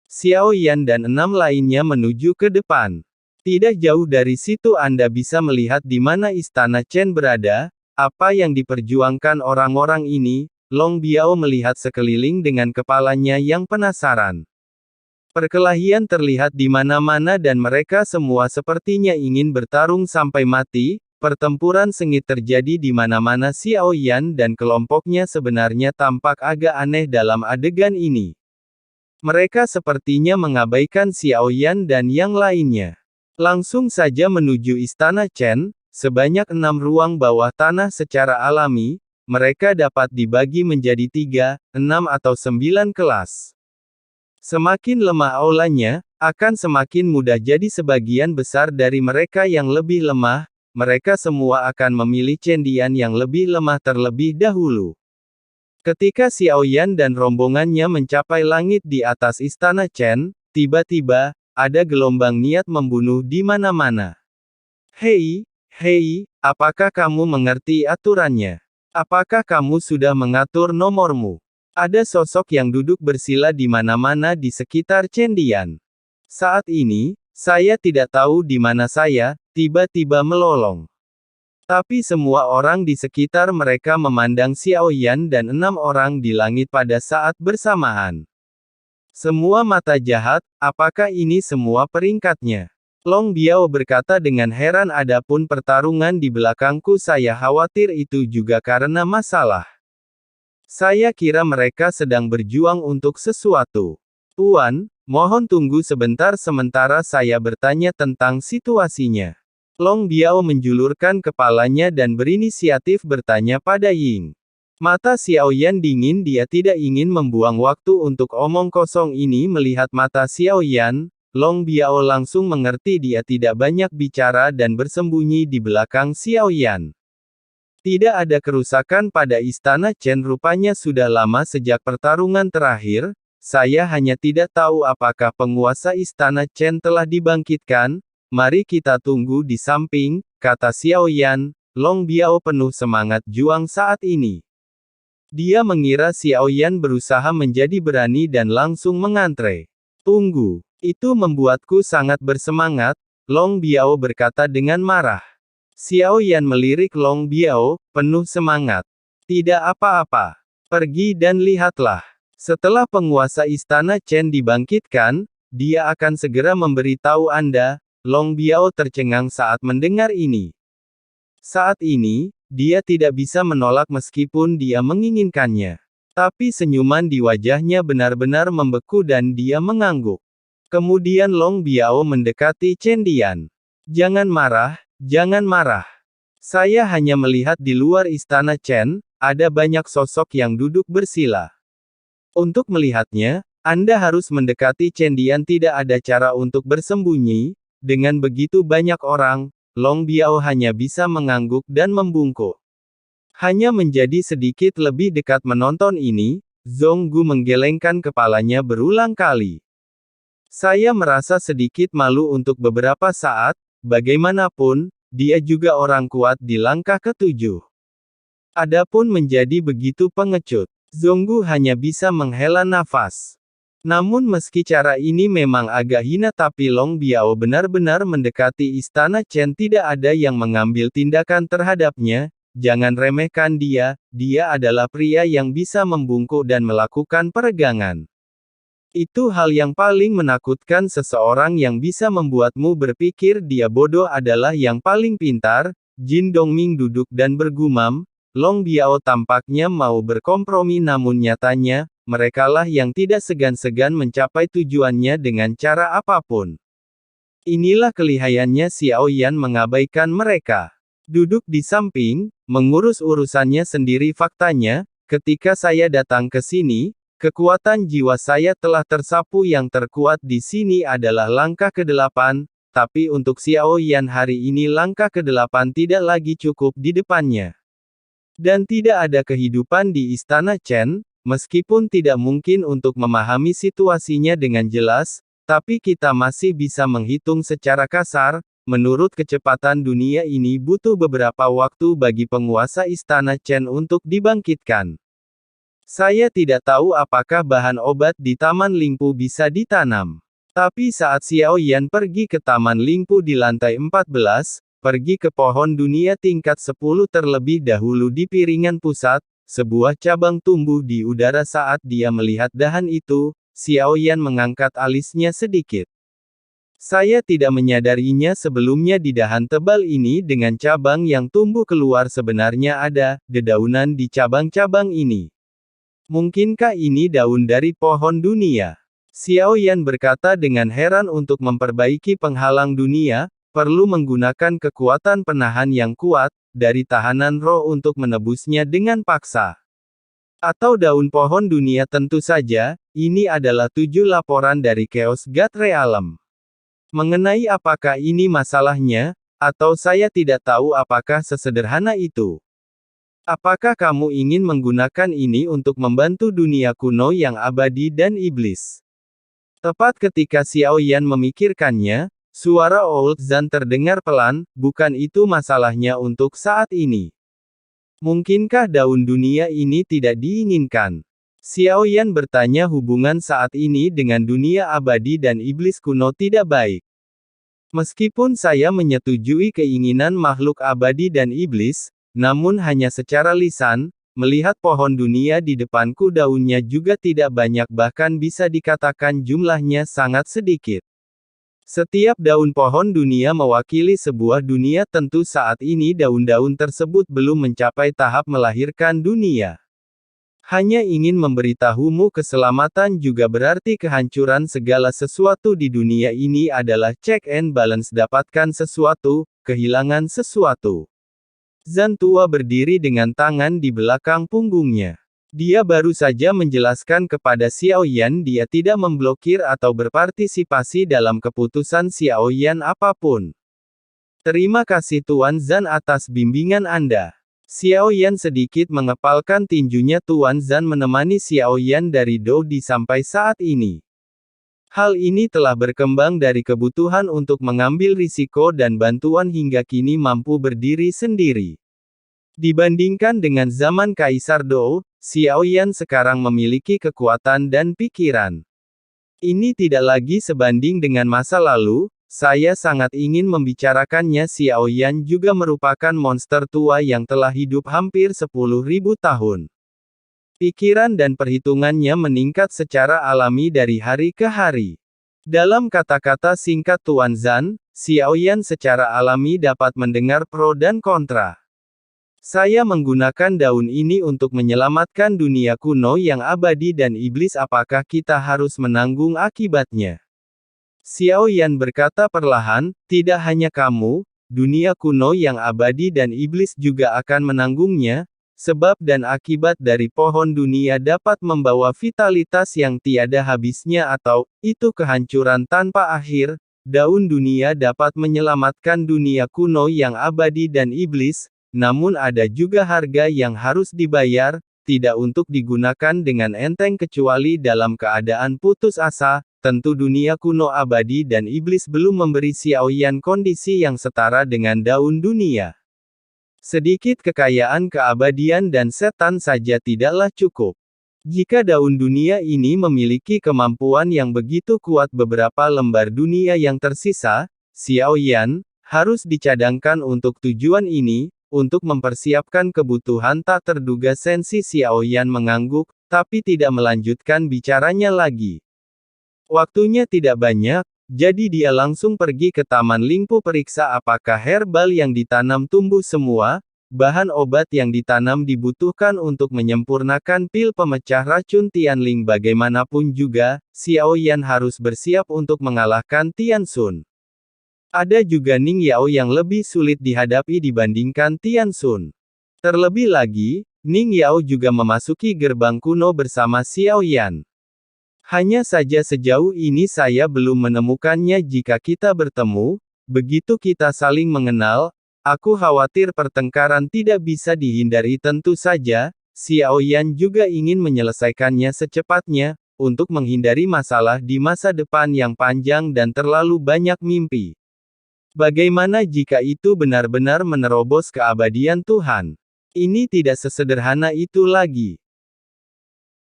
Xiao Yan dan 6 lainnya menuju ke depan. Tidak jauh dari situ Anda bisa melihat di mana istana Chen berada, apa yang diperjuangkan orang-orang ini. Long Biao melihat sekeliling dengan kepalanya yang penasaran. Perkelahian terlihat di mana-mana dan mereka semua sepertinya ingin bertarung sampai mati. Pertempuran sengit terjadi di mana-mana. Xiao Yan dan kelompoknya sebenarnya tampak agak aneh dalam adegan ini. Mereka sepertinya mengabaikan Xiao Yan dan yang lainnya. Langsung saja menuju istana Chen, sebanyak 6 ruang bawah tanah secara alami, mereka dapat dibagi menjadi 3, 6 atau 9 kelas. Semakin lemah aulanya, akan semakin mudah jadi sebagian besar dari mereka yang lebih lemah, mereka semua akan memilih cendian yang lebih lemah terlebih dahulu. Ketika Xiao Yan dan rombongannya mencapai langit di atas istana Chen, tiba-tiba, ada gelombang niat membunuh di mana-mana. Hei, apakah kamu mengerti aturannya? Apakah kamu sudah mengatur nomormu? Ada sosok yang duduk bersila di mana-mana di sekitar cendian. Saat ini, saya tidak tahu di mana saya, tiba-tiba melolong. Tapi semua orang di sekitar mereka memandang Xiao Yan dan 6 orang di langit pada saat bersamaan. Semua mata jahat, apakah ini semua peringkatnya? Long Biao berkata dengan heran, adapun pertarungan di belakangku saya khawatir itu juga karena masalah. Saya kira mereka sedang berjuang untuk sesuatu. Tuan, mohon tunggu sebentar sementara saya bertanya tentang situasinya. Long Biao menjulurkan kepalanya dan berinisiatif bertanya pada Ying. Mata Xiao Yan dingin, dia tidak ingin membuang waktu untuk omong kosong ini. Melihat mata Xiao Yan, Long Biao langsung mengerti dia tidak banyak bicara dan bersembunyi di belakang Xiao Yan. Tidak ada kerusakan pada istana Chen rupanya sudah lama sejak pertarungan terakhir, saya hanya tidak tahu apakah penguasa istana Chen telah dibangkitkan, mari kita tunggu di samping, kata Xiao Yan. Long Biao penuh semangat juang saat ini. Dia mengira Xiao Yan berusaha menjadi berani dan langsung mengantre. Tunggu, itu membuatku sangat bersemangat, Long Biao berkata dengan marah. Xiao Yan melirik Long Biao, penuh semangat. Tidak apa-apa. Pergi dan lihatlah. Setelah penguasa istana Chen dibangkitkan, dia akan segera memberitahu Anda. Long Biao tercengang saat mendengar ini. Saat ini, dia tidak bisa menolak meskipun dia menginginkannya. Tapi senyuman di wajahnya benar-benar membeku dan dia mengangguk. Kemudian Long Biao mendekati Chen Dian. Jangan marah. Jangan marah. Saya hanya melihat di luar istana Chen, ada banyak sosok yang duduk bersila. Untuk melihatnya, Anda harus mendekati Chen Dian, tidak ada cara untuk bersembunyi. Dengan begitu banyak orang, Long Biao hanya bisa mengangguk dan membungkuk. Hanya menjadi sedikit lebih dekat menonton ini, Zhong Gu menggelengkan kepalanya berulang kali. Saya merasa sedikit malu untuk beberapa saat. Bagaimanapun, dia juga orang kuat di langkah ke-7. Adapun menjadi begitu pengecut, Zhong Gu hanya bisa menghela nafas. Namun meski cara ini memang agak hina, tapi Long Biao benar-benar mendekati istana Chen, tidak ada yang mengambil tindakan terhadapnya. Jangan remehkan dia adalah pria yang bisa membungkuk dan melakukan peregangan. Itu hal yang paling menakutkan. Seseorang yang bisa membuatmu berpikir dia bodoh adalah yang paling pintar. Jin Dongming duduk dan bergumam. Long Biao tampaknya mau berkompromi, namun nyatanya, merekalah yang tidak segan-segan mencapai tujuannya dengan cara apapun. Inilah kelihayannya Xiao Yan mengabaikan mereka. Duduk di samping, mengurus urusannya sendiri. Faktanya, ketika saya datang ke sini, kekuatan jiwa saya telah tersapu. Yang terkuat di sini adalah langkah ke-8, tapi untuk Xiao Yan hari ini langkah ke-8 tidak lagi cukup di depannya. Dan tidak ada kehidupan di istana Chen, meskipun tidak mungkin untuk memahami situasinya dengan jelas, tapi kita masih bisa menghitung secara kasar. Menurut kecepatan dunia ini butuh beberapa waktu bagi penguasa istana Chen untuk dibangkitkan. Saya tidak tahu apakah bahan obat di Taman Lingpu bisa ditanam. Tapi saat Xiao Yan pergi ke Taman Lingpu di lantai 14, pergi ke pohon dunia tingkat 10 terlebih dahulu di piringan pusat, sebuah cabang tumbuh di udara saat dia melihat dahan itu, Xiao Yan mengangkat alisnya sedikit. Saya tidak menyadarinya sebelumnya di dahan tebal ini dengan cabang yang tumbuh keluar sebenarnya ada dedaunan di cabang-cabang ini. Mungkinkah ini daun dari pohon dunia? Xiao Yan berkata dengan heran untuk memperbaiki penghalang dunia, perlu menggunakan kekuatan penahan yang kuat, dari tahanan roh untuk menebusnya dengan paksa. Atau daun pohon dunia tentu saja, ini adalah 7 laporan dari Chaos God Realm. Mengenai apakah ini masalahnya, atau saya tidak tahu apakah sesederhana itu. Apakah kamu ingin menggunakan ini untuk membantu dunia kuno yang abadi dan iblis? Tepat ketika Xiao Yan memikirkannya, suara Old Zan terdengar pelan, bukan itu masalahnya untuk saat ini. Mungkinkah daun dunia ini tidak diinginkan? Xiao Yan bertanya hubungan saat ini dengan dunia abadi dan iblis kuno tidak baik. Meskipun saya menyetujui keinginan makhluk abadi dan iblis, namun hanya secara lisan, melihat pohon dunia di depanku daunnya juga tidak banyak bahkan bisa dikatakan jumlahnya sangat sedikit. Setiap daun pohon dunia mewakili sebuah dunia tentu saat ini daun-daun tersebut belum mencapai tahap melahirkan dunia. Hanya ingin memberitahumu keselamatan juga berarti kehancuran segala sesuatu di dunia ini adalah check and balance dapatkan sesuatu, kehilangan sesuatu. Zan tua berdiri dengan tangan di belakang punggungnya. Dia baru saja menjelaskan kepada Xiao Yan dia tidak memblokir atau berpartisipasi dalam keputusan Xiao Yan apapun. Terima kasih Tuan Zan atas bimbingan Anda. Xiao Yan sedikit mengepalkan tinjunya. Tuan Zan menemani Xiao Yan dari Dodi sampai saat ini. Hal ini telah berkembang dari kebutuhan untuk mengambil risiko dan bantuan hingga kini mampu berdiri sendiri. Dibandingkan dengan zaman Kaisar Dou, Xiao Yan sekarang memiliki kekuatan dan pikiran. Ini tidak lagi sebanding dengan masa lalu, saya sangat ingin membicarakannya. Xiao Yan juga merupakan monster tua yang telah hidup hampir 10.000 tahun. Pikiran dan perhitungannya meningkat secara alami dari hari ke hari. Dalam kata-kata singkat Tuan Zan, Xiao Yan secara alami dapat mendengar pro dan kontra. Saya menggunakan daun ini untuk menyelamatkan dunia kuno yang abadi dan iblis. Apakah kita harus menanggung akibatnya? Xiao Yan berkata perlahan, tidak hanya kamu, dunia kuno yang abadi dan iblis juga akan menanggungnya. Sebab dan akibat dari pohon dunia dapat membawa vitalitas yang tiada habisnya atau, itu kehancuran tanpa akhir, daun dunia dapat menyelamatkan dunia kuno yang abadi dan iblis, namun ada juga harga yang harus dibayar, tidak untuk digunakan dengan enteng kecuali dalam keadaan putus asa, tentu dunia kuno abadi dan iblis belum memberi Xiao Yan kondisi yang setara dengan daun dunia. Sedikit kekayaan keabadian dan setan saja tidaklah cukup. Jika daun dunia ini memiliki kemampuan yang begitu kuat beberapa lembar dunia yang tersisa, Xiao Yan, harus dicadangkan untuk tujuan ini, untuk mempersiapkan kebutuhan tak terduga. Sensi Xiao Yan mengangguk, tapi tidak melanjutkan bicaranya lagi. Waktunya tidak banyak. Jadi dia langsung pergi ke Taman Lingpu periksa apakah herbal yang ditanam tumbuh semua, bahan obat yang ditanam dibutuhkan untuk menyempurnakan pil pemecah racun Tianling. Bagaimanapun juga, Xiao Yan harus bersiap untuk mengalahkan Tian Xun. Ada juga Ning Yao yang lebih sulit dihadapi dibandingkan Tian Xun. Terlebih lagi, Ning Yao juga memasuki gerbang kuno bersama Xiao Yan. Hanya saja sejauh ini saya belum menemukannya. Jika kita bertemu, begitu kita saling mengenal, aku khawatir pertengkaran tidak bisa dihindari. Tentu saja, Xiao Yan juga ingin menyelesaikannya secepatnya, untuk menghindari masalah di masa depan yang panjang dan terlalu banyak mimpi. Bagaimana jika itu benar-benar menerobos keabadian Tuhan? Ini tidak sesederhana itu lagi.